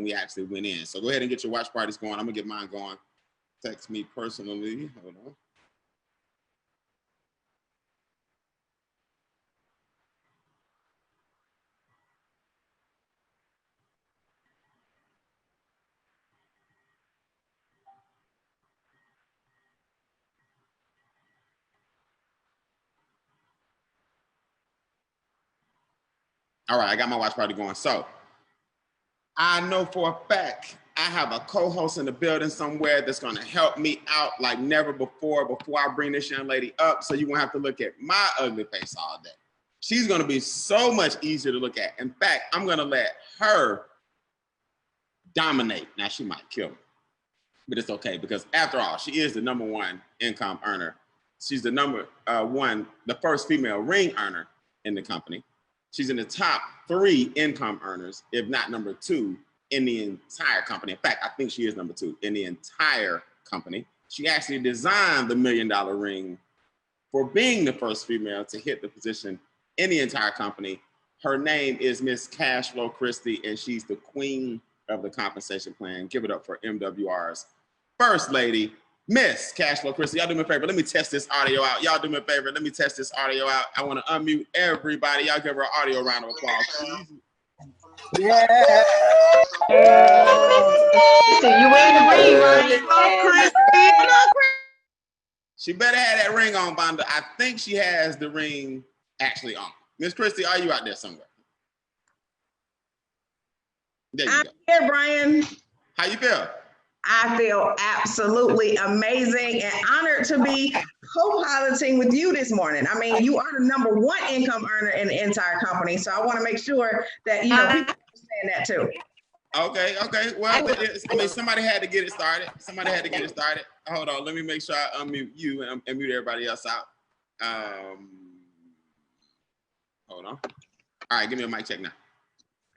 we actually went in. So go ahead and get your watch parties going. I'm gonna get mine going. Text me personally. Hold on. All right, I got my watch party going. So I know for a fact I have a co-host in the building somewhere that's gonna help me out like never before I bring this young lady up. So you won't have to look at my ugly face all day. She's gonna be so much easier to look at. In fact, I'm gonna let her dominate. Now she might kill me, but it's okay because after all, she is the #1 income earner. She's the the first female ring earner in the company. She's in the top 3 income earners, if not #2 in the entire company. In fact, I think she is #2 in the entire company. She actually designed the $1 million ring for being the first female to hit the position in the entire company. Her name is Miss Cashflow Christie, and she's the queen of the compensation plan. Give it up for MWR's first lady, Miss Cashflow Christie. Y'all do me a favor. Let me test this audio out. Y'all do me a favor. Let me test this audio out. I want to unmute everybody. Y'all give her an audio round of applause, please. Yeah. So you wearing the ring, right? She better have that ring on, Vonda. I think she has the ring actually on. Miss Christie, are you out there somewhere? There you go. I'm here, Brian. How you feel? I feel absolutely amazing and honored to be co-piloting with you this morning. I mean, you are the #1 income earner in the entire company, so I want to make sure that people understand that too. Okay. Well, I mean, somebody had to get it started. Hold on, let me make sure I unmute you and mute everybody else out. Hold on. All right, give me a mic check now.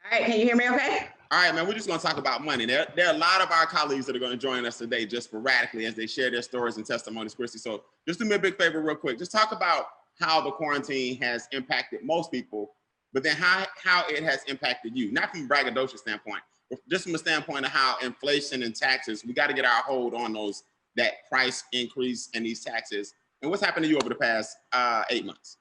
All right, can you hear me okay? All right, man, we're just gonna talk about money. There are a lot of our colleagues that are gonna join us today just sporadically as they share their stories and testimonies, Christy. So just do me a big favor real quick. Just talk about how the quarantine has impacted most people, but then how it has impacted you. Not from a braggadocious standpoint, but just from a standpoint of how inflation and taxes, we gotta get our hold on that price increase and these taxes. And what's happened to you over the past 8 months?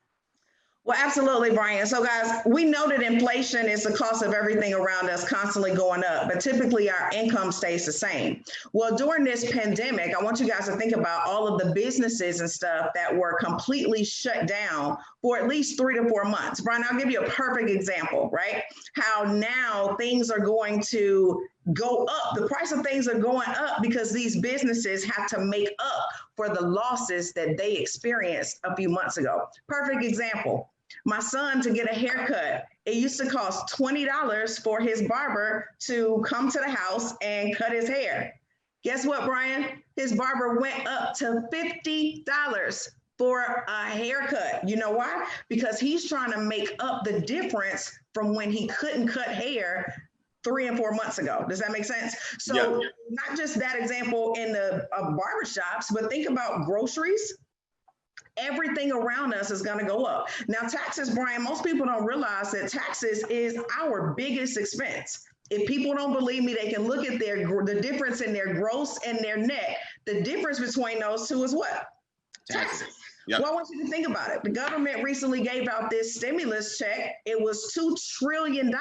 Well, absolutely, Brian. So guys, we know that inflation is the cost of everything around us constantly going up, but typically our income stays the same. Well, during this pandemic, I want you guys to think about all of the businesses and stuff that were completely shut down for at least 3 to 4 months. Brian, I'll give you a perfect example, right? How now things are going to go up. The price of things are going up because these businesses have to make up for the losses that they experienced a few months ago. Perfect example. My son, to get a haircut, it used to cost $20 for his barber to come to the house and cut his hair. Guess what, Brian? His barber went up to $50 for a haircut. You know why? Because he's trying to make up the difference from when he couldn't cut hair 3 and 4 months ago. Does that make sense? So not just that example in the barbershops, but think about groceries. Everything around us is going to go up. Now, taxes, Brian, most people don't realize that taxes is our biggest expense. If people don't believe me, they can look at the difference in their gross and their net. The difference between those two is what? Taxes. Yep. Well, I want you to think about it. The government recently gave out this stimulus check. It was $2 trillion.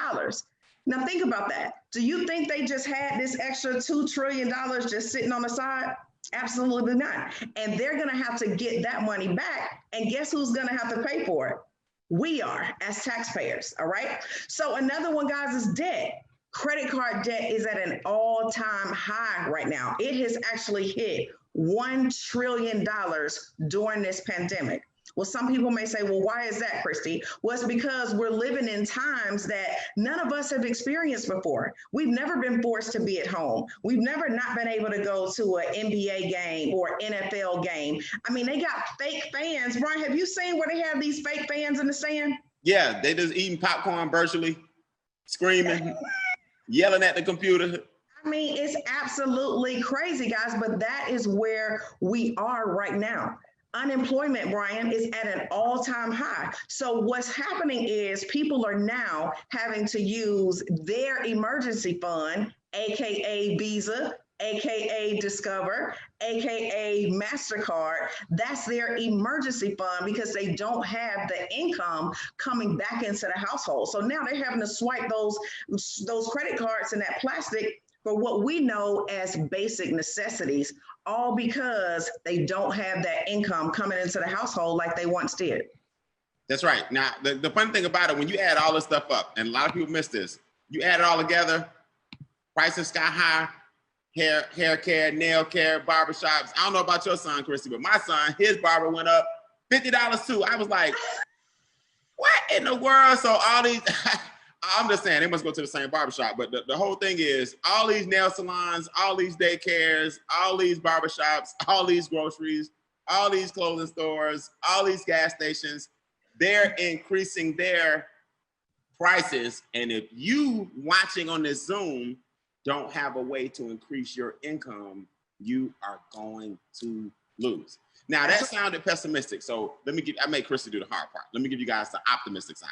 Now think about that. Do you think they just had this extra $2 trillion just sitting on the side? Absolutely not. And they're going to have to get that money back. And guess who's going to have to pay for it? We are, as taxpayers. All right. So another one, guys, is debt. Credit card debt is at an all-time high right now. It has actually hit $1 trillion during this pandemic. Well, some people may say, well, why is that, Christy? Well, it's because we're living in times that none of us have experienced before. We've never been forced to be at home. We've never not been able to go to an NBA game or NFL game. I mean, they got fake fans. Brian, have you seen where they have these fake fans in the stand? Yeah, they just eating popcorn virtually, screaming, yelling at the computer. I mean, it's absolutely crazy, guys, but that is where we are right now. Unemployment, Brian, is at an all-time high. So what's happening is people are now having to use their emergency fund AKA Visa, AKA Discover, AKA MasterCard. That's their emergency fund because they don't have the income coming back into the household. So now they're having to swipe those credit cards and that plastic for what we know as basic necessities, all because they don't have that income coming into the household like they once did. That's right. Now, the fun thing about it, when you add all this stuff up, and a lot of people miss this, you add it all together, prices sky high, hair care, nail care, barbershops. I don't know about your son, Christy, but my son, his barber went up $50 too. I was like, what in the world? So all these, I'm just saying, they must go to the same barbershop. But the whole thing is, all these nail salons, all these daycares, all these barbershops, all these groceries, all these clothing stores, all these gas stations, they're increasing their prices. And if you watching on this Zoom don't have a way to increase your income, you are going to lose. Now that sounded pessimistic. So I made Christy do the hard part. Let me give you guys the optimistic side.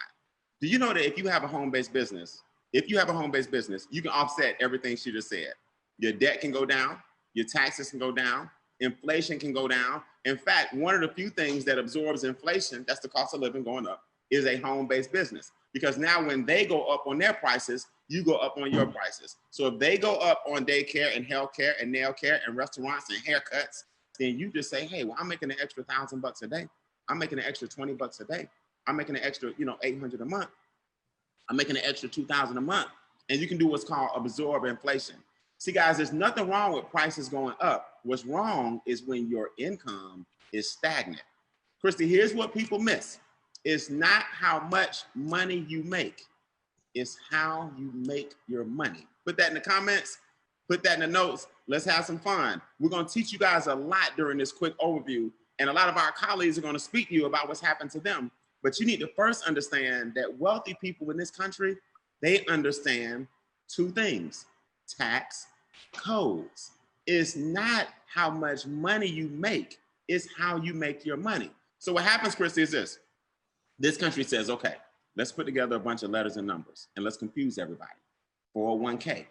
Do you know that if you have a home-based business, you can offset everything she just said. Your debt can go down, your taxes can go down, inflation can go down. In fact, one of the few things that absorbs inflation, that's the cost of living going up, is a home-based business. Because now when they go up on their prices, you go up on your prices. So if they go up on daycare and healthcare and nail care and restaurants and haircuts, then you just say, hey, well, I'm making an extra $1,000 a day. I'm making an extra $20 a day. I'm making an extra, $800 a month. I'm making an extra $2,000 a month. And you can do what's called absorb inflation. See, guys, there's nothing wrong with prices going up. What's wrong is when your income is stagnant. Christy, here's what people miss. It's not how much money you make. It's how you make your money. Put that in the comments. Put that in the notes. Let's have some fun. We're going to teach you guys a lot during this quick overview. And a lot of our colleagues are going to speak to you about what's happened to them. But you need to first understand that wealthy people in this country, they understand two things: tax codes. It's not how much money you make, it's how you make your money. So what happens, Christy, is this. This country says, okay, let's put together a bunch of letters and numbers and let's confuse everybody. 401k,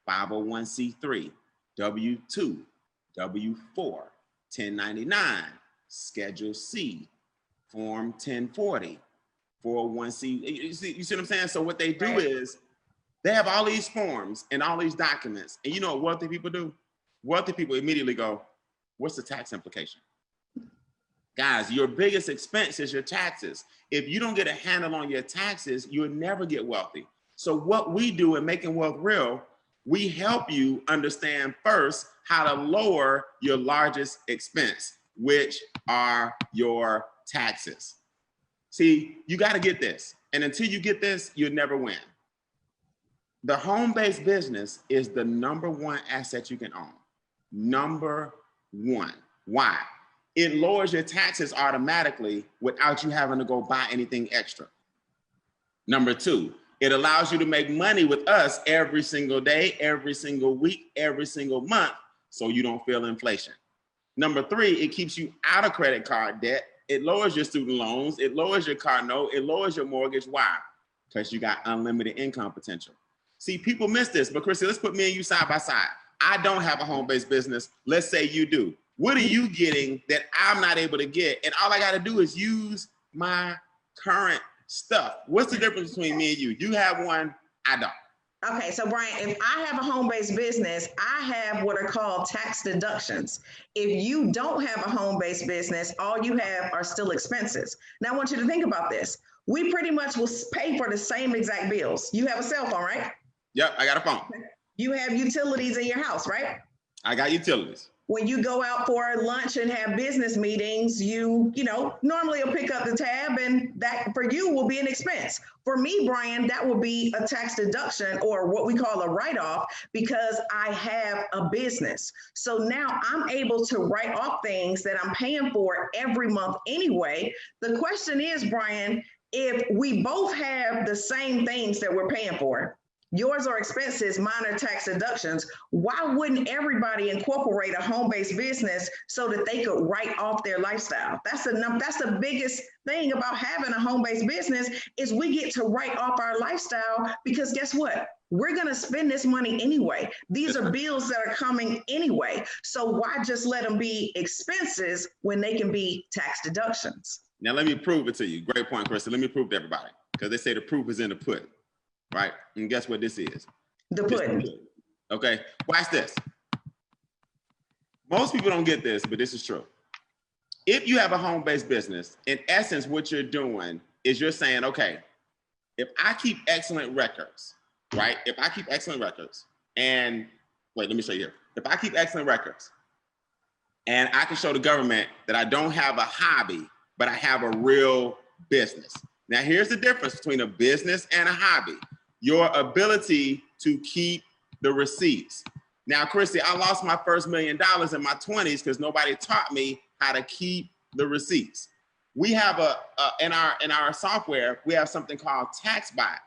501c3, W-2, W-4, 1099, Schedule C, Form 1040, 401c. You see what I'm saying? So what they do is they have all these forms and all these documents. And you know what wealthy people do? Wealthy people immediately go, what's the tax implication? Guys, your biggest expense is your taxes. If you don't get a handle on your taxes, you'll never get wealthy. So what we do in Making Wealth Real, we help you understand first how to lower your largest expense, which are your taxes. See, you got to get this. And until you get this, you'll never win. The home-based business is the #1 asset you can own. #1. Why? It lowers your taxes automatically without you having to go buy anything extra. #2, it allows you to make money with us every single day, every single week, every single month, so you don't feel inflation. #3, it keeps you out of credit card debt. It lowers your student loans. It lowers your car note. It lowers your mortgage. Why? Because you got unlimited income potential. See, people miss this, but Chrissy, let's put me and you side by side. I don't have a home-based business. Let's say you do. What are you getting that I'm not able to get? And all I got to do is use my current stuff. What's the difference between me and you? You have one, I don't. Okay, so Brian, if I have a home-based business, I have what are called tax deductions. If you don't have a home-based business, all you have are still expenses. Now I want you to think about this. We pretty much will pay for the same exact bills. You have a cell phone, right? Yep, I got a phone. You have utilities in your house, right? I got utilities. When you go out for lunch and have business meetings, you normally will pick up the tab, and that for you will be an expense. For me, Brian, that will be a tax deduction, or what we call a write-off, because I have a business. So now I'm able to write off things that I'm paying for every month anyway. The question is, Brian, if we both have the same things that we're paying for, yours are expenses, mine are tax deductions, why wouldn't everybody incorporate a home-based business so that they could write off their lifestyle? That's the biggest thing about having a home-based business, is we get to write off our lifestyle, because guess what? We're going to spend this money anyway. These are bills that are coming anyway. So why just let them be expenses when they can be tax deductions? Now, let me prove it to you. Great point, Krista. Let me prove to everybody, because they say the proof is in the pudding, right? And guess what this is? The pudding. Okay, watch this. Most people don't get this, but this is true. If you have a home-based business, in essence, what you're doing is you're saying, okay, if I keep excellent records, right? If I keep excellent records and, wait, let me show you here. If I keep excellent records and I can show the government that I don't have a hobby, but I have a real business. Now, here's the difference between a business and a hobby. Your ability to keep the receipts. Now, Christy, I lost my first $1 million in my 20s because nobody taught me how to keep the receipts. We have in our software, we have something called TaxBot,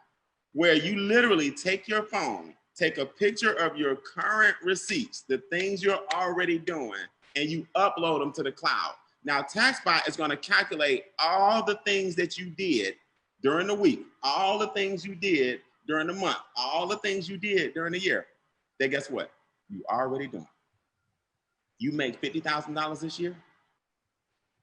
where you literally take your phone, take a picture of your current receipts, the things you're already doing, and you upload them to the cloud. Now, TaxBot is going to calculate all the things that you did during the week, all the things you did during the month, all the things you did during the year. Then guess what? You already doing. You make $50,000 this year.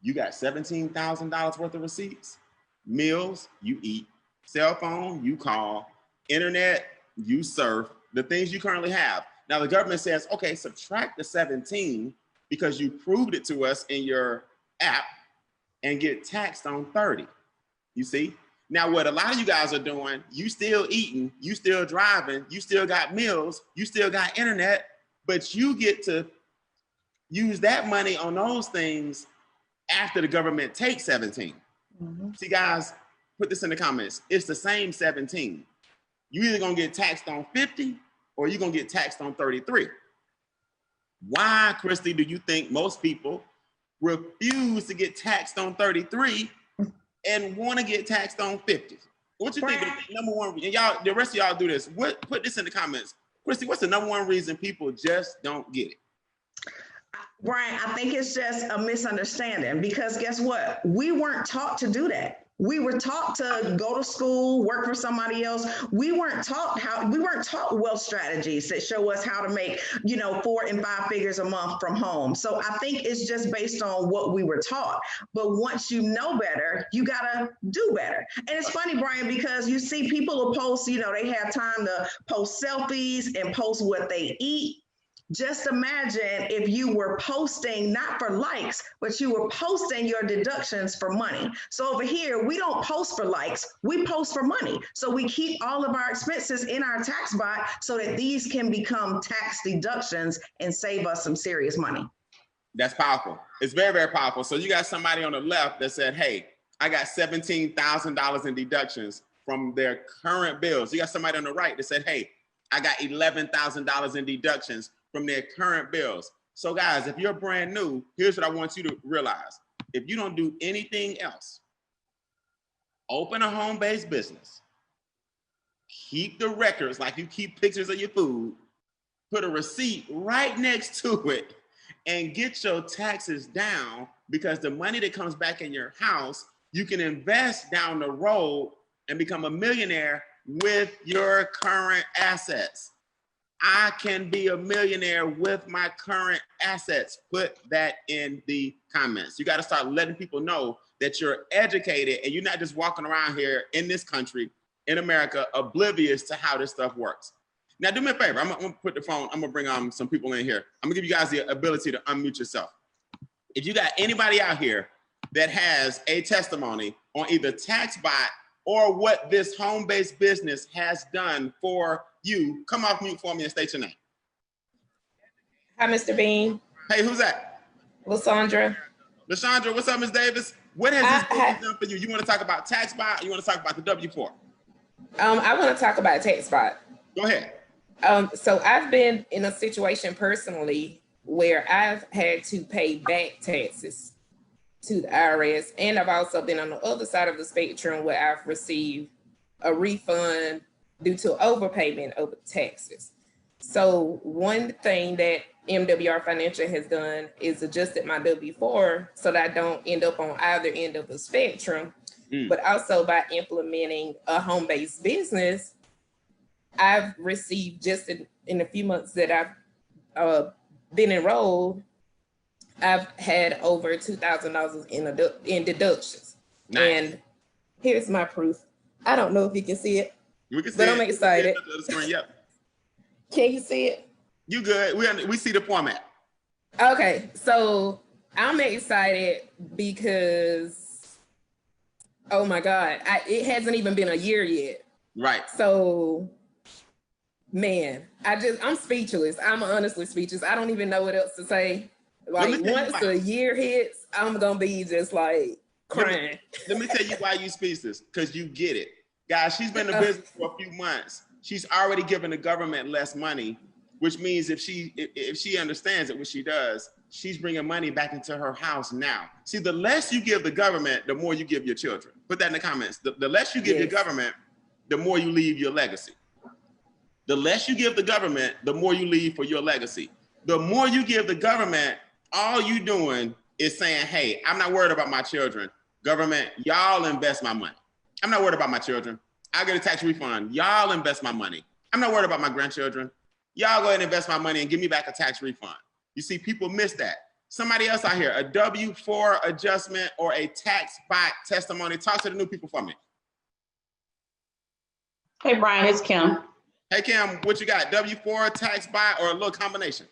You got $17,000 worth of receipts. Meals, you eat. Cell phone, you call. Internet, you surf. The things you currently have. Now the government says, okay, subtract the 17 because you proved it to us in your app and get taxed on 30. You see? Now what a lot of you guys are doing, you still eating, you still driving, you still got meals, you still got internet, but you get to use that money on those things after the government takes 17. Mm-hmm. See guys, put this in the comments. It's the same 17. You either gonna get taxed on 50 or you're gonna get taxed on 33. Why, Christy, do you think most people refuse to get taxed on 33 and want to get taxed on 50? What you think? Number one, and y'all, the rest of y'all do this. Put this in the comments. Christy, what's the number one reason people just don't get it? Brian, I think it's just a misunderstanding because guess what? We weren't taught to do that. We were taught to go to school, work for somebody else. We weren't taught wealth strategies that show us how to make, 4 and 5 figures a month from home. So I think it's just based on what we were taught. But once you know better, you gotta do better. And it's funny, Brian, because you see people will post, they have time to post selfies and post what they eat. Just imagine if you were posting not for likes, but you were posting your deductions for money. So over here, we don't post for likes, we post for money. So we keep all of our expenses in our tax bot so that these can become tax deductions and save us some serious money. That's powerful. It's very, very powerful. So you got somebody on the left that said, hey, I got $17,000 in deductions from their current bills. You got somebody on the right that said, hey, I got $11,000 in deductions from their current bills. So guys, if you're brand new, here's what I want you to realize. If you don't do anything else, open a home-based business, keep the records like you keep pictures of your food, put a receipt right next to it, and get your taxes down, because the money that comes back in your house, you can invest down the road and become a millionaire with your current assets. I can be a millionaire with my current assets. Put that in the comments. You got to start letting people know that you're educated and you're not just walking around here in this country, in America, oblivious to how this stuff works. Now, do me a favor. I'm gonna put the phone, I'm gonna bring some people in here. I'm gonna give you guys the ability to unmute yourself. If you got anybody out here that has a testimony on either TaxBot or what this home-based business has done for you, come off mute for me and state your name. Hi, Mr. Bean. Hey, who's that? Lysandra. Lysandra, what's up, Ms. Davis? What has this business done for you? You want to talk about TaxBot or you want to talk about the W-4? I want to talk about TaxBot. Go ahead. So I've been in a situation personally where I've had to pay back taxes to the IRS, and I've also been on the other side of the spectrum where I've received a refund due to overpayment of taxes. So one thing that MWR Financial has done is adjusted my W-4 so that I don't end up on either end of the spectrum, but also by implementing a home-based business, I've received just in the few months that I've been enrolled, I've had over $2,000 in deductions. Nice. And here's my proof. I don't know if you can see it, but I'm excited. Yep. Can you see it? You good? We see the format. Okay, so I'm excited because, oh my God, it hasn't even been a year yet. Right. So, man, I'm speechless. I'm honestly speechless. I don't even know what else to say. Like, once a year hits, I'm gonna be just like crying. Let me tell you why you speechless, because you get it. Guys, she's been in business for a few months. She's already given the government less money, which means if she understands it, which she does, she's bringing money back into her house now. See, the less you give the government, the more you give your children. Put that in the comments. The less you give your government, the more you leave your legacy. The less you give the government, the more you leave for your legacy. The more you give the government, all you doing is saying, hey, I'm not worried about my children. Government, y'all invest my money. I'm not worried about my children. I get a tax refund. Y'all invest my money. I'm not worried about my grandchildren. Y'all go ahead and invest my money and give me back a tax refund. You see, people miss that. Somebody else out here, a W-4 adjustment or a tax bot testimony. Talk to the new people for me. Hey, Brian, it's Kim. Hey, Kim, what you got? W-4, tax bot, or a little combination?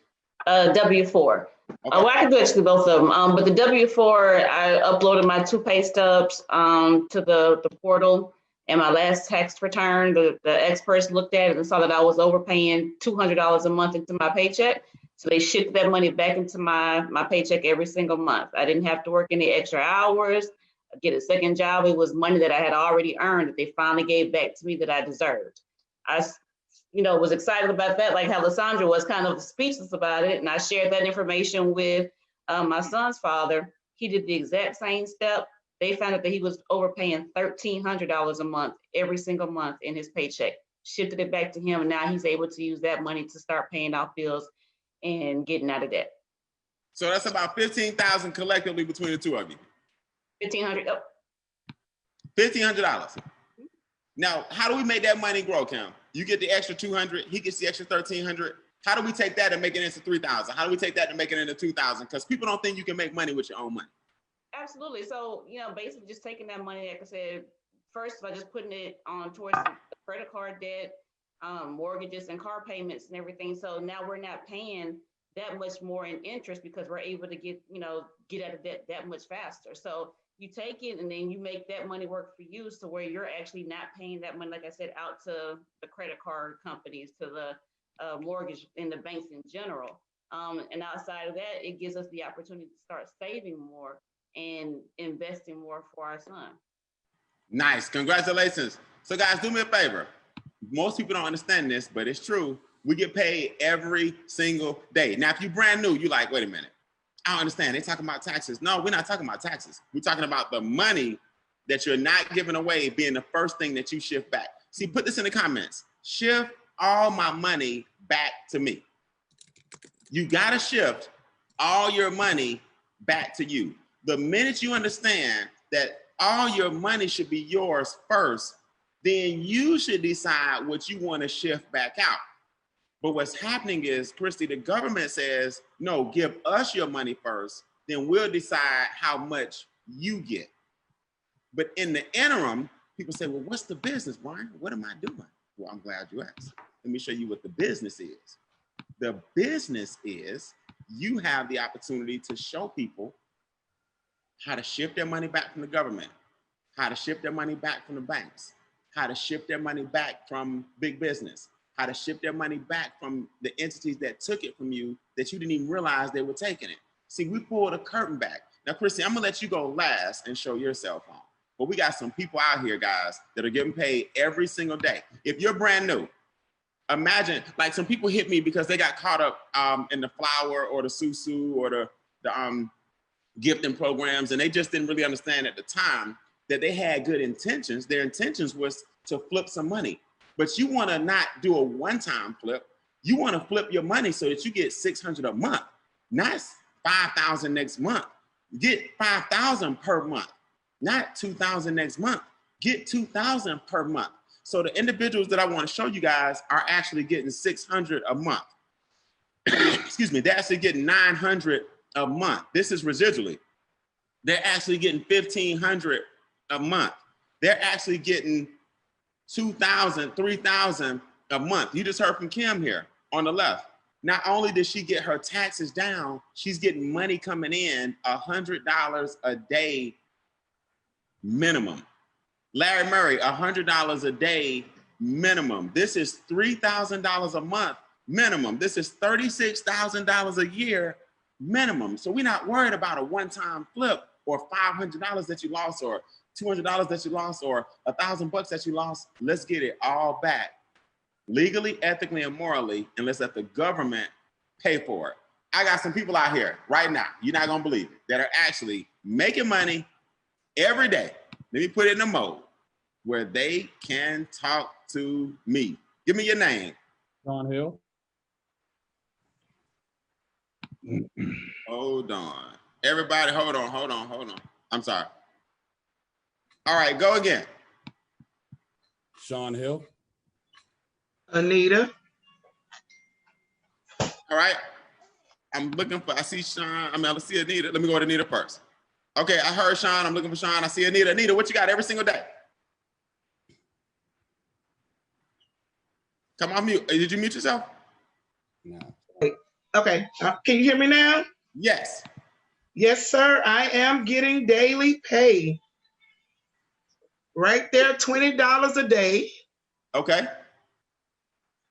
W-4. Okay. Well, I can do actually both of them. But the W-4, I uploaded my 2 pay stubs to the portal, and my last tax return, the experts looked at it and saw that I was overpaying $200 a month into my paycheck. So they shifted that money back into my paycheck every single month. I didn't have to work any extra hours, get a second job. It was money that I had already earned that they finally gave back to me that I deserved. I was excited about that, like how Lysandra was kind of speechless about it. And I shared that information with my son's father. He did the exact same step. They found out that he was overpaying $1,300 a month, every single month in his paycheck, shifted it back to him. And now he's able to use that money to start paying off bills and getting out of debt. So that's about $15,000 collectively between the two of you. $1,500. Oh. $1,500. Now, how do we make that money grow, Kim? You get the extra 200, he gets the extra 1,300. How do we take that and make it into 3,000? How do we take that and make it into 2,000? Because people don't think you can make money with your own money. Absolutely. So, basically just taking that money, like I said, first by just putting it on towards the credit card debt, mortgages and car payments and everything. So now we're not paying that much more in interest because we're able to get out of debt that much faster. So you take it and then you make that money work for you, so where you're actually not paying that money, like I said, out to the credit card companies, to the mortgage and the banks in general. And outside of that, it gives us the opportunity to start saving more and investing more for our son. Nice, congratulations. So guys, do me a favor. Most people don't understand this, but it's true. We get paid every single day. Now, if you're brand new, you're like, wait a minute. I don't understand. They're talking about taxes. No, we're not talking about taxes. We're talking about the money that you're not giving away being the first thing that you shift back. See, put this in the comments. Shift all my money back to me. You got to shift all your money back to you. The minute you understand that all your money should be yours first, then you should decide what you want to shift back out. But what's happening is, Christy, the government says, no, give us your money first, then we'll decide how much you get. But in the interim, people say, well, what's the business, Brian? What am I doing? Well, I'm glad you asked. Let me show you what the business is. The business is you have the opportunity to show people how to shift their money back from the government, how to shift their money back from the banks, how to shift their money back from big business, how to shift their money back from the entities that took it from you that you didn't even realize they were taking it. See, we pulled a curtain back. Now, Christy, I'm gonna let you go last and show your cell phone. But we got some people out here, guys, that are getting paid every single day. If you're brand new, imagine, like some people hit me because they got caught up in the flower or the susu or the gifting programs, and they just didn't really understand at the time that they had good intentions. Their intentions was to flip some money. But you want to not do a one-time flip. You want to flip your money so that you get $600 a month, not $5,000 next month. Get $5,000 per month, not $2,000 next month. Get $2,000 per month. So the individuals that I want to show you guys are actually getting $600 a month. Excuse me, they're actually getting $900 a month. This is residually. They're actually getting $1,500 a month. They're actually getting $2,000, $3,000 a month. You just heard from Kim here on the left. Not only does she get her taxes down, she's getting money coming in, $100 a day minimum. Larry Murray, $100 a day minimum. This is $3,000 a month minimum. This is $36,000 a year minimum. So we're not worried about a one-time flip or $500 that you lost or $200 that you lost or $1,000 that you lost. Let's get it all back legally, ethically, and morally, and let's let the government pay for it. I got some people out here right now, you're not gonna believe it, that are actually making money every day. Let me put it in a mode where they can talk to me. Give me your name. Sean Hill. Hold on. Everybody, hold on. I'm sorry. All right, go again. Sean Hill. Anita. All right. I'm looking for, I see Sean. I see Anita. Let me go to Anita first. Okay, I heard Sean. I'm looking for Sean. I see Anita. Anita, what you got every single day? Come on, mute. Did you mute yourself? No. Okay, can you hear me now? Yes. Yes, sir. I am getting daily pay. Right there, $20 a day. Okay.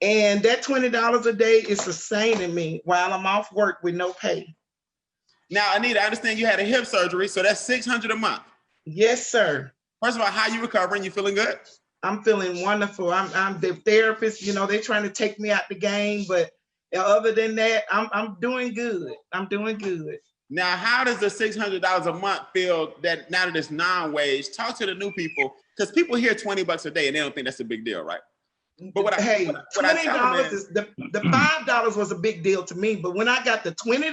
And that $20 a day is sustaining me while I'm off work with no pay. Now, Anita, I understand you had a hip surgery, so that's $600 a month. Yes, sir. First of all, how you recovering? You feeling good? I'm feeling wonderful. I'm the therapist. You know, they're trying to take me out the game, but other than that, I'm doing good. I'm doing good. Now, how does the $600 a month feel that now that it's non-wage? Talk to the new people, because people hear $20 a day and they don't think that's a big deal, right? But what $20 is the $5 was a big deal to me, but when I got the $20,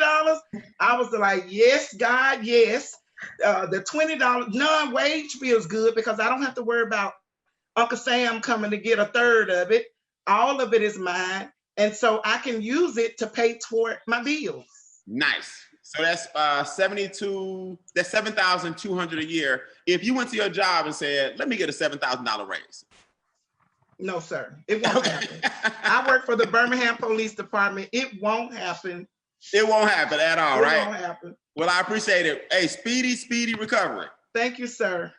I was like, yes, God, yes. The $20 non-wage feels good because I don't have to worry about Uncle Sam coming to get a third of it. All of it is mine, and so I can use it to pay toward my bills. Nice. So that's that's $7,200 a year. If you went to your job and said, let me get a $7,000 raise. No, sir. It won't happen. I work for the Birmingham Police Department. It won't happen. It won't happen at all, right? It won't happen. Well, I appreciate it. Hey, speedy recovery. Thank you, sir.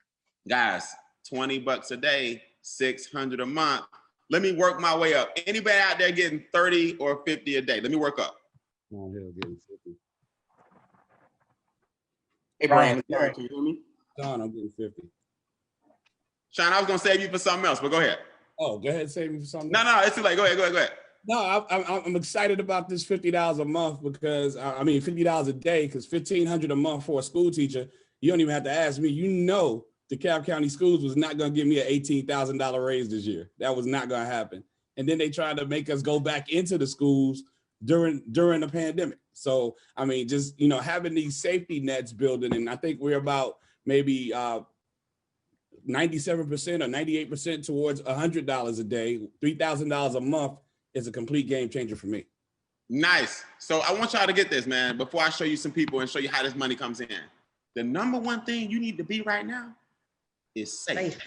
Guys, $20 a day, $600 a month. Let me work my way up. Anybody out there getting 30 or 50 a day? Let me work up. Sean Hill getting 50. Hey, Brian, can you hear me? Sean, I'm getting 50. Sean, I was gonna save you for something else, but go ahead. Oh, go ahead, save me for something. No, it's too late. Go ahead. No, I'm excited about this $50 a month because $50 a day, because $1,500 a month for a school teacher. You don't even have to ask me. You know, DeKalb County Schools was not going to give me an $18,000 raise this year. That was not going to happen. And then they tried to make us go back into the schools during the pandemic. So just having these safety nets building, and I think we're about maybe 97% or 98% towards $100 a day. $3,000 a month is a complete game changer for me. Nice. So I want y'all to get this, man, before I show you some people and show you how this money comes in. The number one thing you need to be right now is safe.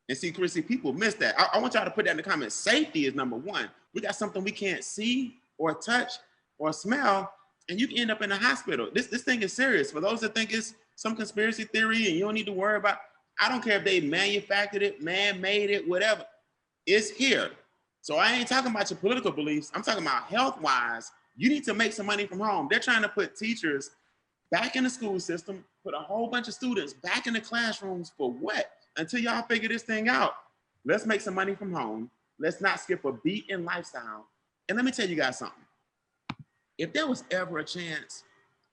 And see, Chrissy, people miss that. I want y'all to put that in the comments. Safety is number one. We got something we can't see or touch or smell, and you can end up in the hospital. This thing is serious. For those that think it's some conspiracy theory and you don't need to worry about, I don't care if they manufactured it, man-made it, whatever. It's here. So I ain't talking about your political beliefs. I'm talking about health-wise. You need to make some money from home. They're trying to put teachers back in the school system, put a whole bunch of students back in the classrooms for what? Until y'all figure this thing out. Let's make some money from home. Let's not skip a beat in lifestyle. And let me tell you guys something. If there was ever a chance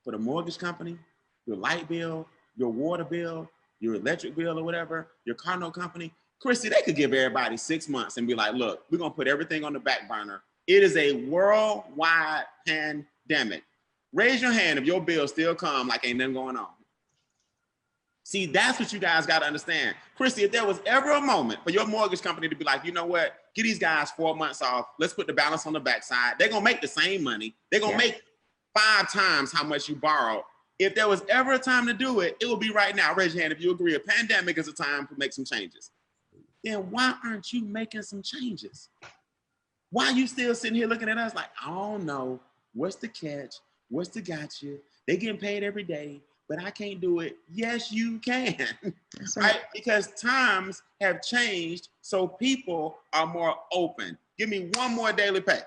for the mortgage company, your light bill, your water bill, your electric bill or whatever, your car note company, Chrissy, they could give everybody 6 months and be like, look, we're gonna put everything on the back burner. It is a worldwide pandemic. Raise your hand if your bill still come like ain't nothing going on. See, that's what you guys got to understand. Christy, if there was ever a moment for your mortgage company to be like, you know what, give these guys 4 months off. Let's put the balance on the backside. They're going to make the same money. They're going to make 5 times how much you borrowed. If there was ever a time to do it, it would be right now. Raise your hand if you agree. A pandemic is a time to make some changes. Then why aren't you making some changes? Why are you still sitting here looking at us like, I don't know. What's the catch? What's the gotcha? They getting paid every day, but I can't do it. Yes, you can, right? Because times have changed, so people are more open. Give me one more daily pay.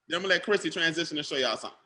Then I'm gonna let Christy transition and show y'all something.